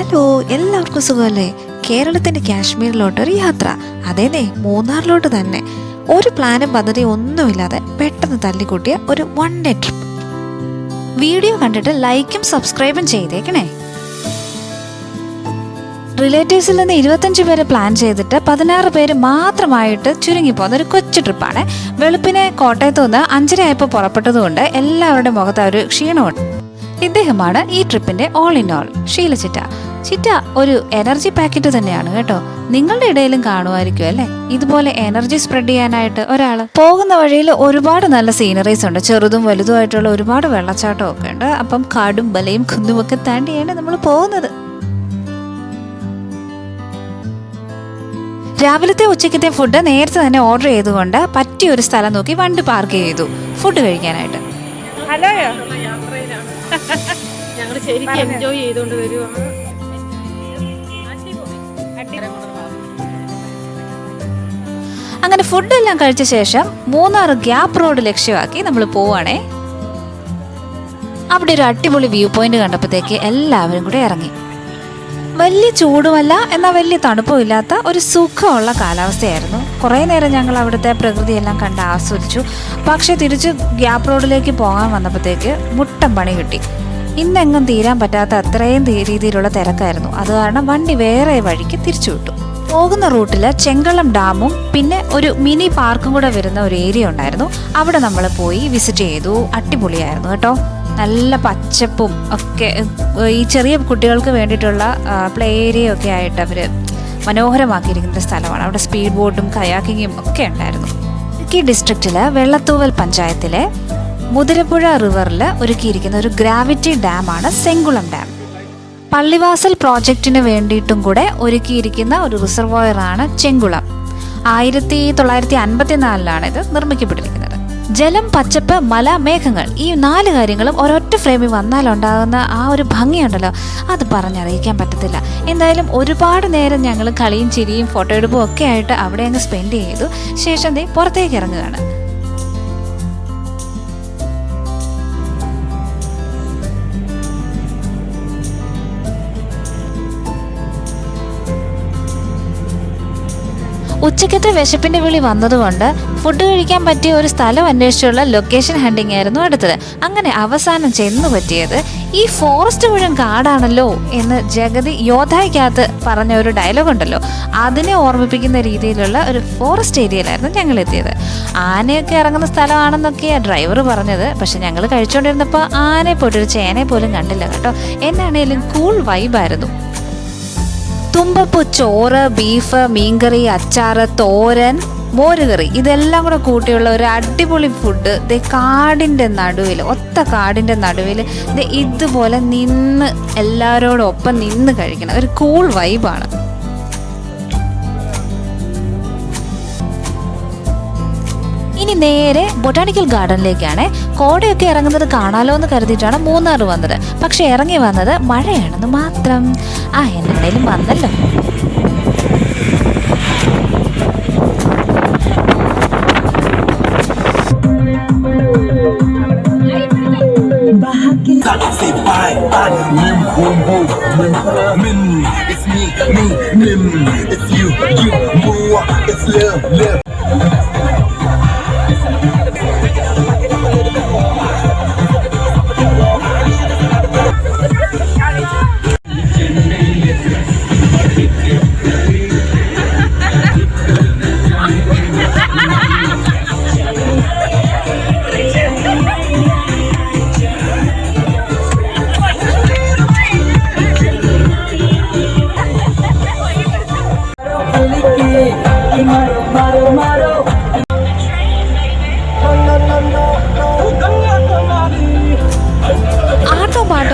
Hello, എല്ലാവർക്കും സുഖമല്ലേ? കേരളത്തിൻ്റെ കാശ്മീരിലോട്ടൊരു യാത്ര. അതേന്നെ, മൂന്നാറിലോട്ട് തന്നെ. ഒരു പ്ലാനും പദ്ധതി ഒന്നുമില്ലാതെ പെട്ടെന്ന് തല്ലിക്കൂട്ടിയ ഒരു 1 ഡേ ട്രിപ്പ്. വീഡിയോ കണ്ടിട്ട് ലൈക്കും സബ്സ്ക്രൈബും ചെയ്തേക്കണേ. റിലേറ്റീവ്സിൽ നിന്ന് 25 പേര് പ്ലാൻ ചെയ്തിട്ട് 16 പേര് മാത്രമായിട്ട് ചുരുങ്ങിപ്പോകുന്ന ഒരു കൊച്ചു ട്രിപ്പാണ്. വെളുപ്പിനെ കോട്ടയത്ത് നിന്ന് 5:30 ആയപ്പോൾ പുറപ്പെട്ടതുകൊണ്ട് എല്ലാവരുടെ മുഖത്ത് ഒരു ക്ഷീണമുണ്ട്. ഇദ്ദേഹമാണ് ഈ ട്രിപ്പിന്റെ ഓൾ ഇൻ ഓൾ, ഷീല ചിറ്റ. ചിറ്റ ഒരു എനർജി പാക്കറ്റ് തന്നെയാണ് കേട്ടോ. നിങ്ങളുടെ ഇടയിലും കാണുമായിരിക്കും അല്ലേ ഇതുപോലെ എനർജി സ്പ്രെഡ് ചെയ്യാനായിട്ട് ഒരാൾ. പോകുന്ന വഴിയിൽ ഒരുപാട് നല്ല സീനറീസ് ഉണ്ട്, ചെറുതും വലുതുമായിട്ടുള്ള ഒരുപാട് വെള്ളച്ചാട്ടം ഒക്കെ ഉണ്ട്. അപ്പം കാടും മലയും കുന്നുമൊക്കെ താണ്ടിയാണ് നമ്മൾ പോകുന്നത്. രാവിലത്തെ ഉച്ചക്കത്തെ ഫുഡ് നേരത്തെ തന്നെ ഓർഡർ ചെയ്തുകൊണ്ട് പറ്റിയ ഒരു സ്ഥലം നോക്കി വണ്ടി പാർക്ക് ചെയ്തു ഫുഡ് കഴിക്കാനായിട്ട്. ഹലോ, ഞങ്ങൾ ശരിക്കും എൻജോയ് ചെയ്തുകൊണ്ട് വരുവാണ്. അങ്ങനെ ഫുഡെല്ലാം കഴിച്ച ശേഷം മൂന്നാർ ഗ്യാപ്പ് റോഡ് ലക്ഷ്യമാക്കി നമ്മൾ പോവാണേ. അവിടെ ഒരു അടിപൊളി വ്യൂ പോയിന്റ് കണ്ടപ്പോഴത്തേക്ക് എല്ലാവരും കൂടെ ഇറങ്ങി. വലിയ ചൂടുമല്ല എന്നാൽ വലിയ തണുപ്പും ഇല്ലാത്ത ഒരു സുഖമുള്ള കാലാവസ്ഥയായിരുന്നു. കുറേ നേരം ഞങ്ങൾ അവിടുത്തെ പ്രകൃതിയെല്ലാം കണ്ട് ആസ്വദിച്ചു. പക്ഷെ തിരിച്ച് ഗ്യാപ്പ് റോഡിലേക്ക് പോകാൻ വന്നപ്പോഴത്തേക്ക് മുട്ടം പണി കിട്ടി. ഇന്നെങ്ങും തീരാൻ പറ്റാത്ത അത്രയും രീതിയിലുള്ള തിരക്കായിരുന്നു. അത് കാരണം വണ്ടി വേറെ വഴിക്ക് തിരിച്ചു വിട്ടു. പോകുന്ന റൂട്ടിൽ ചെങ്കളം ഡാമും പിന്നെ ഒരു മിനി പാർക്കും കൂടെ വരുന്ന ഒരു ഏരിയ ഉണ്ടായിരുന്നു. അവിടെ നമ്മൾ പോയി വിസിറ്റ് ചെയ്തു. അടിപൊളിയായിരുന്നു കേട്ടോ. നല്ല പച്ചപ്പും ഒക്കെ, ഈ ചെറിയ കുട്ടികൾക്ക് വേണ്ടിയിട്ടുള്ള പ്ലേ ഏരിയ ഒക്കെ ആയിട്ട് അവർ മനോഹരമാക്കിയിരിക്കുന്ന സ്ഥലമാണ്. അവിടെ സ്പീഡ് ബോട്ടും കയാക്കിങ്ങും ഒക്കെ ഉണ്ടായിരുന്നു. ഇടുക്കി ഡിസ്ട്രിക്റ്റിലെ വെള്ളത്തൂവൽ പഞ്ചായത്തിലെ മുതിരപ്പുഴ റിവറിൽ ഒരുക്കിയിരിക്കുന്ന ഒരു ഗ്രാവിറ്റി ഡാമാണ് ചെങ്കുളം ഡാം. പള്ളിവാസൽ പ്രോജക്റ്റിന് വേണ്ടിയിട്ടും കൂടെ ഒരുക്കിയിരിക്കുന്ന ഒരു റിസർവോയറാണ് ചെങ്കുളം. 1954 ഇത് നിർമ്മിക്കപ്പെട്ടിരിക്കുന്നത്. ജലം, പച്ചപ്പ്, മല, മേഘങ്ങൾ, ഈ 4 കാര്യങ്ങളും ഒരൊറ്റ ഫ്രെയിമിൽ വന്നാലുണ്ടാകുന്ന ആ ഒരു ഭംഗിയുണ്ടല്ലോ, അത് പറഞ്ഞറിയിക്കാൻ പറ്റത്തില്ല. എന്തായാലും ഒരുപാട് നേരം ഞങ്ങൾ കളിയും ചിരിയും ഫോട്ടോ എടുപ്പും ഒക്കെ ആയിട്ട് അവിടെ അങ്ങ് സ്പെൻഡ് ചെയ്തു. ശേഷം പുറത്തേക്ക് ഇറങ്ങുകയാണ്. ഉച്ചക്കത്തെ വിശപ്പിന്റെ വിളി വന്നതുകൊണ്ട് ഫുഡ് കഴിക്കാൻ പറ്റിയ ഒരു സ്ഥലം അന്വേഷിച്ചുള്ള ലൊക്കേഷൻ ഹണ്ടിങ് ആയിരുന്നു അടുത്തത്. അങ്ങനെ അവസാനം ചെന്നു പറ്റിയത് ഈ ഫോറസ്റ്റ് മുഴുവൻ കാടാണല്ലോ എന്ന് ജഗതി യോദ്ധായ്ക്കകത്ത് പറഞ്ഞ ഒരു ഡയലോഗ് ഉണ്ടല്ലോ, അതിനെ ഓർമ്മിപ്പിക്കുന്ന രീതിയിലുള്ള ഒരു ഫോറസ്റ്റ് ഏരിയയിലായിരുന്നു ഞങ്ങൾ എത്തിയത്. ആനയൊക്കെ ഇറങ്ങുന്ന സ്ഥലമാണെന്നൊക്കെയാണ് ഡ്രൈവർ പറഞ്ഞത്. പക്ഷെ ഞങ്ങൾ കഴിച്ചുകൊണ്ടിരുന്നപ്പോൾ ആനയെ പോയിട്ടൊരു ചേനയെ പോലും കണ്ടില്ല കേട്ടോ. എന്നാണേലും കൂൾ വൈബായിരുന്നു. തുമ്പപ്പൂ, ചോറ്, ബീഫ്, മീൻകറി, അച്ചാറ്, തോരൻ, മോരുകറി, ഇതെല്ലാം കൂടെ കൂട്ടിയുള്ള ഒരു അടിപൊളി ഫുഡ്. കാടിൻ്റെ നടുവിൽ, ഒത്ത കാടിൻ്റെ നടുവിൽ ഇതുപോലെ നിന്ന് എല്ലാവരോടൊപ്പം നിന്ന് കഴിക്കണം. ഒരു കൂൾ വൈബാണ്. ഇനി നേരെ ബൊട്ടാണിക്കൽ ഗാർഡനിലേക്കാണ്. കോടയൊക്കെ ഇറങ്ങുന്നത് കാണാലോ എന്ന് കരുതിയിട്ടാണ് മൂന്നാർ വന്നത്. പക്ഷെ ഇറങ്ങി വന്നത് മഴയാണെന്ന് മാത്രം. എന്തായാലും വന്നല്ലോ.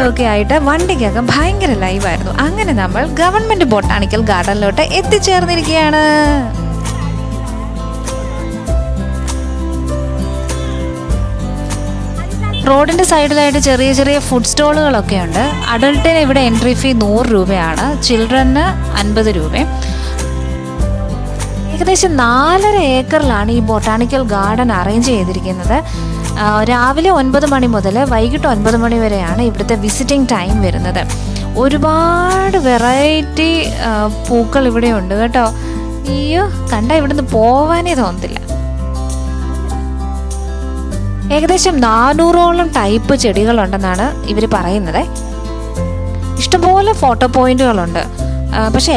ഒക്കെ ആയിട്ട് വണ്ടിക്കകം ഭയങ്കര ലൈവായിരുന്നു. അങ്ങനെ നമ്മൾ ഗവൺമെന്റ് ബൊട്ടാണിക്കൽ ഗാർഡനിലോട്ട് എത്തിച്ചേർന്നിരിക്കുകയാണ്. റോഡിന്റെ സൈഡിലായിട്ട് ചെറിയ ചെറിയ ഫുഡ് സ്റ്റോളുകളൊക്കെ ഉണ്ട്. അഡൾട്ടിന് ഇവിടെ എൻട്രി ഫീ 100 രൂപയാണ്, ചിൽഡ്രന് 50 രൂപയും. ഏകദേശം 4.5 ഏക്കറിലാണ് ഈ ബൊട്ടാണിക്കൽ ഗാർഡൻ അറേഞ്ച് ചെയ്തിരിക്കുന്നത്. രാവിലെ 9 മണി മുതൽ വൈകിട്ട് 9 മണി വരെയാണ് ഇവിടുത്തെ വിസിറ്റിംഗ് ടൈം വരുന്നത്. ഒരുപാട് വെറൈറ്റി പൂക്കൾ ഇവിടെ ഉണ്ട് കേട്ടോ. അയ്യോ, കണ്ട ഇവിടുന്ന് പോവാനേ തോന്നത്തില്ല. ഏകദേശം 400ഓളം ടൈപ്പ് ചെടികളുണ്ടെന്നാണ് ഇവർ പറയുന്നത്. ഇഷ്ടംപോലെ ഫോട്ടോ പോയിന്റുകളുണ്ട്. പക്ഷെ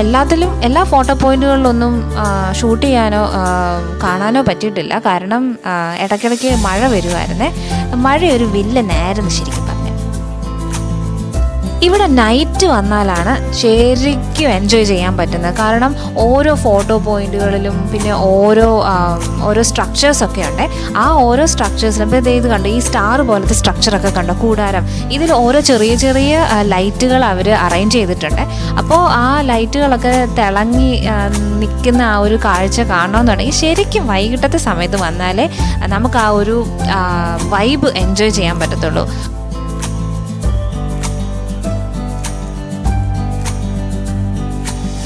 എല്ലാ ഫോട്ടോ പോയിന്റുകളിലൊന്നും ഷൂട്ട് ചെയ്യാനോ കാണാനോ പറ്റിയിട്ടില്ല. കാരണം ഇടയ്ക്കിടയ്ക്ക് മഴ വരുമായിരുന്നേ. മഴയൊരു വില്ലനായിരുന്നു ശരിക്കും പറഞ്ഞാൽ. ഇവിടെ നൈറ്റ് വന്നാലാണ് ശരിക്കും എൻജോയ് ചെയ്യാൻ പറ്റുന്നത്. കാരണം ഓരോ ഫോട്ടോ പോയിന്റുകളിലും പിന്നെ ഓരോ സ്ട്രക്ചേഴ്സൊക്കെ ഉണ്ട്. ആ ഓരോ സ്ട്രക്ചേഴ്സിലും ഇപ്പോൾ ഇത് കണ്ടു, ഈ സ്റ്റാർ പോലത്തെ സ്ട്രക്ചറൊക്കെ കണ്ടോ, കൂടാരം. ഇതിൽ ഓരോ ചെറിയ ചെറിയ ലൈറ്റുകൾ അവർ അറേഞ്ച് ചെയ്തിട്ടുണ്ട്. അപ്പോൾ ആ ലൈറ്റുകളൊക്കെ തിളങ്ങി നിൽക്കുന്ന ആ ഒരു കാഴ്ച കാണണമെന്നുണ്ടെങ്കിൽ ശരിക്കും വൈകിട്ടത്തെ സമയത്ത് വന്നാലേ നമുക്ക് ആ ഒരു വൈബ് എൻജോയ് ചെയ്യാൻ പറ്റത്തുള്ളൂ.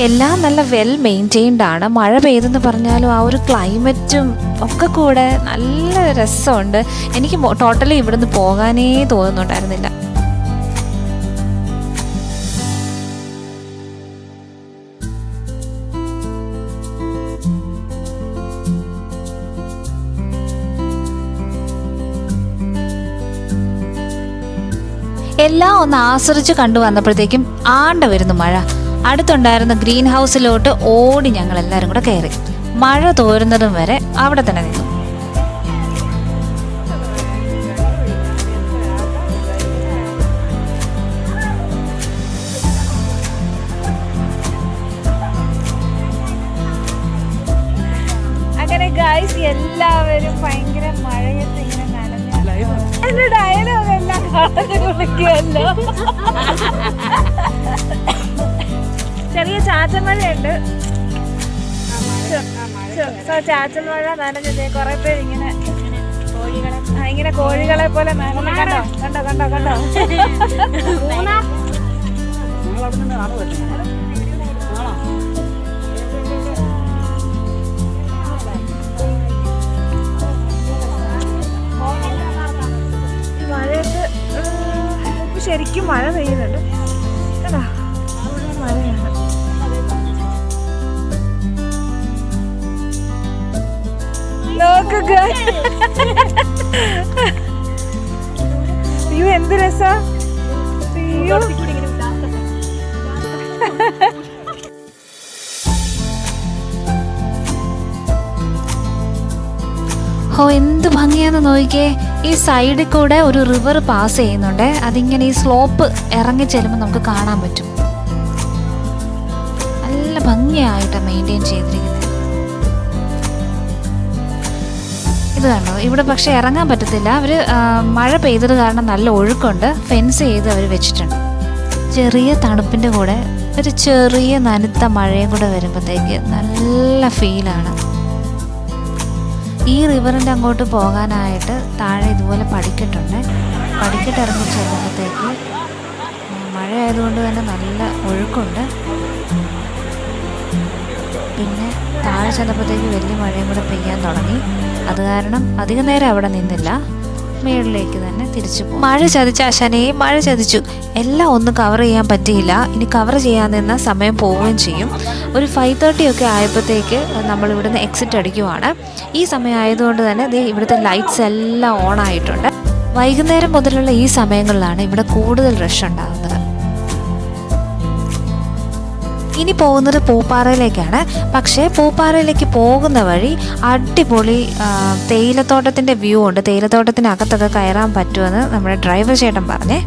എല്ലാം നല്ല വെൽ മെയിൻറ്റെയിൻഡ് ആണ്. മഴ പെയ്തെന്ന് പറഞ്ഞാലും ആ ഒരു ക്ലൈമറ്റും ഒക്കെ കൂടെ നല്ല രസമുണ്ട്. എനിക്ക് ടോട്ടലി ഇവിടുന്ന് പോകാനേ തോന്നുന്നുണ്ടായിരുന്നില്ല. എല്ലാം ഒന്ന് ആസ്വദിച്ച് കണ്ടു വന്നപ്പോഴത്തേക്കും വരുന്നു മഴ. അടുത്തുണ്ടായിരുന്ന ഗ്രീൻ ഹൗസിലോട്ട് ഓടി ഞങ്ങൾ എല്ലാവരും കൂടെ കയറി. മഴ തോരുന്നതും വരെ അവിടെ തന്നെ നിന്നു. അങ്ങനെ ഗൈസ് എല്ലാവരും ഭയങ്കര മഴയത്ത് ഇങ്ങനെ നനഞ്ഞ ഡയലോഗ് എല്ലാം കളഞ്ഞു കുളിക്കുമല്ലോ. ചെറിയ ചാറ്റൽ മഴയുണ്ട്. ചാറ്റൽ മഴ നനഞ്ഞത് കുറെ പേര് ഇങ്ങനെ കോഴികളെ പോലെ നനഞ്ഞു. കണ്ടോ കണ്ടോ കണ്ടോ കണ്ടോ. മഴയത്ത് ശരിക്കും മഴ പെയ്യുന്നുണ്ട് കേട്ടോ. മഴയാണ്. നോക്കുക, അയ്യോ എന്ത് രസാ. അയ്യോ എന്ത് ഭംഗിയാന്ന് നോക്കിക്കേ. ഈ സൈഡിൽ കൂടെ ഒരു റിവർ പാസ് ചെയ്യുന്നുണ്ട്. അതിങ്ങനെ ഈ സ്ലോപ്പ് ഇറങ്ങി ചെല്ലുമ്പോൾ നമുക്ക് കാണാൻ പറ്റും. നല്ല ഭംഗിയായിട്ട് മെയിൻറ്റെയിൻ ചെയ്തിരിക്കുന്നത്. ഇത് കണ്ടോ, ഇവിടെ പക്ഷെ ഇറങ്ങാൻ പറ്റത്തില്ല. അവർ മഴ പെയ്തത് കാരണം നല്ല ഒഴുക്കുണ്ട്. ഫെൻസ് ചെയ്ത് അവർ വെച്ചിട്ടുണ്ട്. ചെറിയ തണുപ്പിൻ്റെ കൂടെ ഒരു ചെറിയ നനുത്ത മഴയും കൂടെ വരുമ്പോഴത്തേക്ക് നല്ല ഫീലാണ്. ഈ റിവറിൻ്റെ അങ്ങോട്ട് പോകാനായിട്ട് താഴെ ഇതുപോലെ പടിക്കെട്ടുണ്ട്. പടിക്കെട്ട് ഇറങ്ങി ചെല്ലുമ്പോഴത്തേക്ക് മഴ ആയതുകൊണ്ട് തന്നെ നല്ല ഒഴുക്കുണ്ട്. പിന്നെ താഴെ ചെന്നപ്പോഴത്തേക്ക് വലിയ മഴയും കൂടെ പെയ്യാൻ തുടങ്ങി. അത് കാരണം അധിക നേരം അവിടെ നിന്നില്ല, മേളിലേക്ക് തന്നെ തിരിച്ചു പോകും. മഴ ചതിച്ച ആശാനെ, മഴ ചതിച്ചു. എല്ലാം ഒന്നും കവർ ചെയ്യാൻ പറ്റിയില്ല. ഇനി കവർ ചെയ്യാൻ നിന്ന സമയം പോവുകയും ചെയ്യും. ഒരു 5:30 ഒക്കെ ആയപ്പോഴത്തേക്ക് നമ്മൾ ഇവിടുന്ന് എക്സിറ്റ് അടിക്കുവാണ്. ഈ സമയം ആയതുകൊണ്ട് തന്നെ ഇവിടുത്തെ ലൈറ്റ്സ് എല്ലാം ഓൺ ആയിട്ടുണ്ട്. വൈകുന്നേരം മുതലുള്ള ഈ സമയങ്ങളിലാണ് ഇവിടെ കൂടുതൽ റഷ് ഉണ്ടാകുന്നത്. ഇനി പോകുന്നത് പൂപ്പാറയിലേക്കാണ്. പക്ഷേ പൂപ്പാറയിലേക്ക് പോകുന്ന വഴി അടിപൊളി തേയിലത്തോട്ടത്തിൻ്റെ വ്യൂ ഉണ്ട്. തേയിലത്തോട്ടത്തിനകത്തൊക്കെ കയറാൻ പറ്റുമെന്ന് നമ്മുടെ ഡ്രൈവർ ചേട്ടൻ പറഞ്ഞേ.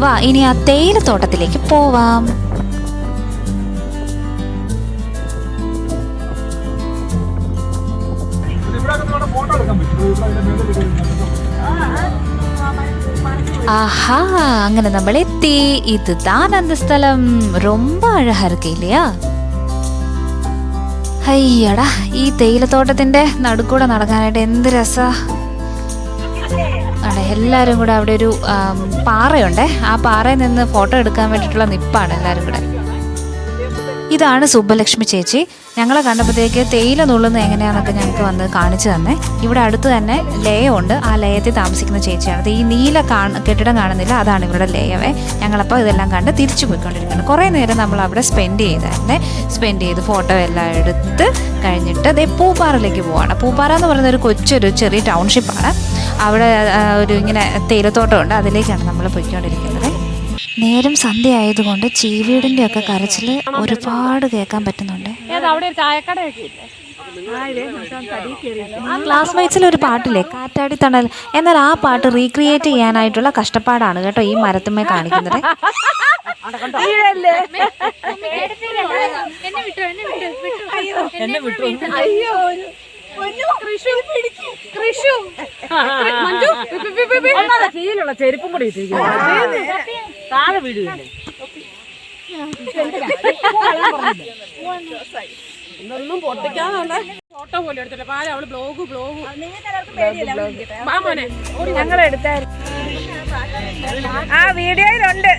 വാ ഇനി ആ തേയിലത്തോട്ടത്തിലേക്ക് പോവാം. ஆஹா, അങ്ങനെ നമ്മൾ എത്തി. இதுதான் அந்த സ്ഥലം. ரொம்ப அழகா இருக்கு இல்லையா? അയ്യടാ, ഈ തേയിലത്തോട്ടത്തിന്റെ നടുക്കൂടെ നടക്കാനായിട്ട് എന്ത് രസാ. അതെ, എല്ലാവരും കൂടെ അവിടെ ഒരു പാറയുണ്ട്. ആ പാറയിൽ നിന്ന് ഫോട്ടോ എടുക്കാൻ വേണ്ടിയിട്ടുള്ള നിപ്പാണ് എല്ലാവരും കൂടെ. ഇതാണ് സുബ്ബലക്ഷ്മി ചേച്ചി. ഞങ്ങളെ കണ്ടപ്പോഴത്തേക്ക് തേയില നുള്ളുന്നത് എങ്ങനെയാണെന്നൊക്കെ ഞങ്ങൾക്ക് വന്ന് കാണിച്ചു തന്നെ. ഇവിടെ അടുത്ത് തന്നെ ലയമുണ്ട്, ആ ലയത്തിൽ താമസിക്കുന്ന ചേച്ചിയാണ്. ഈ നീല കെട്ടിടം കാണുന്നില്ല, അതാണ് ഇവരുടെ ലയമേ. ഞങ്ങളപ്പോൾ ഇതെല്ലാം കണ്ട് തിരിച്ചു പോയിക്കൊണ്ടിരിക്കുന്നു. കുറേ നേരം നമ്മൾ അവിടെ സ്പെൻഡ് ചെയ്ത് ഫോട്ടോ എല്ലാം എടുത്ത് കഴിഞ്ഞിട്ട് ദേ പൂപ്പാറയിലേക്ക് പോവാണ്. പൂപ്പാറ എന്ന് പറയുന്ന ഒരു ചെറിയ ടൗൺഷിപ്പാണ്. അവിടെ ഒരു ഇങ്ങനെ തേയിലത്തോട്ടമുണ്ട്, അതിലേക്കാണ് നമ്മൾ പോയിക്കൊണ്ടിരിക്കുന്നത്. നേരം സന്ധ്യ ആയതുകൊണ്ട് ചീവീടിൻ്റെ ഒക്കെ കരച്ചിൽ ഒരുപാട് കേൾക്കാൻ പറ്റുന്നുണ്ട്. ക്ലാസ്മേറ്റ്സിൽ ഒരു പാട്ടില്ലേ, കാറ്റാടി തണൽ, എന്നാൽ ആ പാട്ട് റീക്രിയേറ്റ് ചെയ്യാനായിട്ടുള്ള കഷ്ടപ്പാടാണ് കേട്ടോ ഈ മരത്തുമ്മേ കാണിക്കുന്നത്. ചെരുപ്പും കൂടി താഴെ വീടുകയല്ലേ ഇതൊന്നും പൊട്ടിക്കാനുള്ള ഫോട്ടോ പോലും എടുത്തില്ല. പാല അവള് ബ്ലോഗ് ഞങ്ങളെടുത്തായിരുന്നു. ആ വീഡിയോയിലുണ്ട്.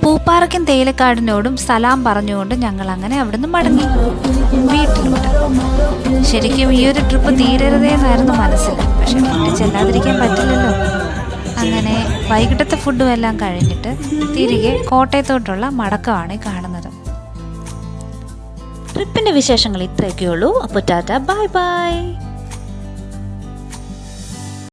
പൂപ്പാറയ്ക്കും തേയിലക്കാടിനോടും സലാം പറഞ്ഞുകൊണ്ട് ഞങ്ങൾ അങ്ങനെ അവിടുന്ന് മടങ്ങി വീട്ടിലോട്ട്. ശരിക്കും ഈ ഒരു ട്രിപ്പ് തീരരുതേ എന്നായിരുന്നു മനസ്സിൽ, പക്ഷെ വീട്ടിൽ ചെല്ലാതിരിക്കാൻ പറ്റില്ലല്ലോ. അങ്ങനെ വൈകിട്ടത്തെ ഫുഡും എല്ലാം കഴിഞ്ഞിട്ട് തിരികെ കോട്ടയത്തോട്ടുള്ള മടക്കമാണ് ഈ കാണുന്നത്. ട്രിപ്പിൻ്റെ വിശേഷങ്ങൾ ഇത്രയൊക്കെയുള്ളൂ. അപ്പോൾ ടാറ്റ, ബൈ ബൈ.